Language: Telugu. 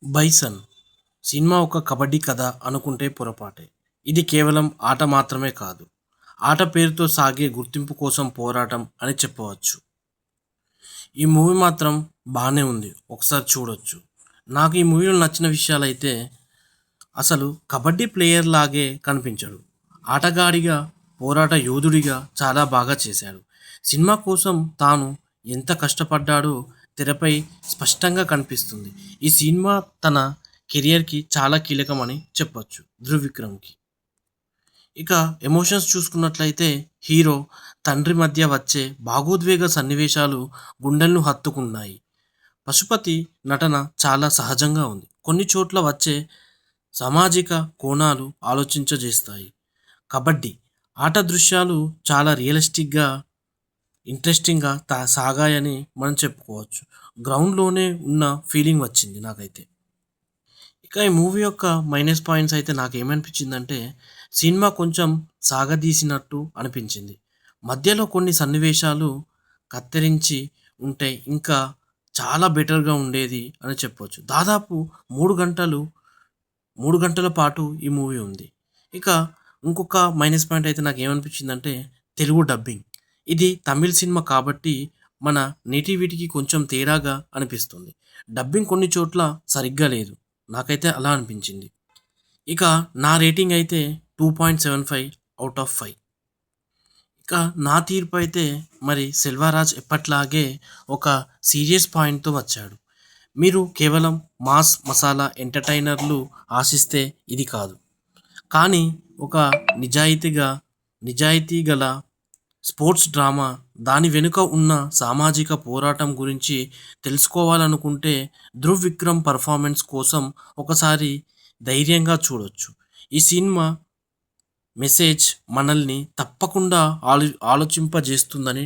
బైసన్ సినిమా ఒక కబడ్డీ కథ అనుకుంటే పొరపాటే. ఇది కేవలం ఆట మాత్రమే కాదు. ఆట పేరుతో సాగే గుర్తింపు కోసం పోరాటం అని చెప్పవచ్చు. ఈ మూవీ మాత్రం బానే ఉంది. ఒకసారి చూడొచ్చు. నాకు ఈ మూవీలో నచ్చిన విషయాలైతే అసలు కబడ్డీ ప్లేయర్ లాగే కనిపించడు. ఆటగాడిగా, పోరాట యోధుడిగా చాలా బాగా చేశాడు. సినిమా కోసం తాను ఎంత కష్టపడ్డాడో తెరపై స్పష్టంగా కనిపిస్తుంది. ఈ సినిమా తన కెరియర్‌కి చాలా కీలకమని చెప్పొచ్చు 'ధ్రువ్ విక్రమ్‌కి'. ఇక ఎమోషన్స్ చూసుకున్నట్లయితే హీరో, తండ్రి మధ్య వచ్చే భావోద్వేగ సన్నివేశాలు గుండెలను హత్తుకున్నాయి. పశుపతి నటన చాలా సహజంగా ఉంది. కొన్ని చోట్ల వచ్చే సామాజిక కోణాలు ఆలోచించజేస్తాయి. కబడ్డీ ఆట దృశ్యాలు చాలా రియలిస్టిక్‌గా, ఇంట్రెస్టింగ్‌గా సాగాయని మనం చెప్పుకోవచ్చు. గ్రౌండ్‌లోనే ఉన్న ఫీలింగ్ వచ్చింది నాకైతే. ఇక ఈ మూవీ యొక్క మైనస్ పాయింట్స్ అయితే నాకేమనిపించిందంటే, సినిమా కొంచెం సాగదీసినట్టు అనిపించింది. మధ్యలో కొన్ని సన్నివేశాలు కత్తిరించి ఉంటే ఇంకా చాలా బెటర్‌గా ఉండేది అని చెప్పొచ్చు. దాదాపు 3 గంటలు 3 గంటల పాటు ఈ మూవీ ఉంది. ఇక ఇంకొక మైనస్ పాయింట్ అయితే నాకేమనిపించిందంటే తెలుగు డబ్బింగ్. ఇది తమిళ్ సినిమా కాబట్టి మన నేటివిటీకి కొంచెం తేడాగా అనిపిస్తుంది. డబ్బింగ్ కొన్ని చోట్ల సరిగ్గా లేదు. నాకైతే అలా అనిపించింది. ఇక నా రేటింగ్ అయితే 2.75 ఔట్ ఆఫ్ 5. ఇక నా తీర్పు అయితే మరి 'సెల్వరాజ్' ఎప్పట్లాగే ఒక సీరియస్ పాయింట్‌తో వచ్చాడు. మీరు కేవలం మాస్, మసాలా ఎంటర్‌టైనర్‌లు ఆశిస్తే ఇది కాదు. కానీ ఒక నిజాయితీ గల స్పోర్ట్స్ డ్రామా, దాని వెనుక ఉన్న సామాజిక పోరాటం గురించి తెలుసుకోవాలనుకుంటే 'ధ్రువ్ విక్రమ్' పెర్ఫార్మెన్స్ కోసం ఒకసారి ధైర్యంగా చూడొచ్చు. ఈ సినిమా మెసేజ్ మనల్ని తప్పకుండా ఆలోచింపజేస్తుందని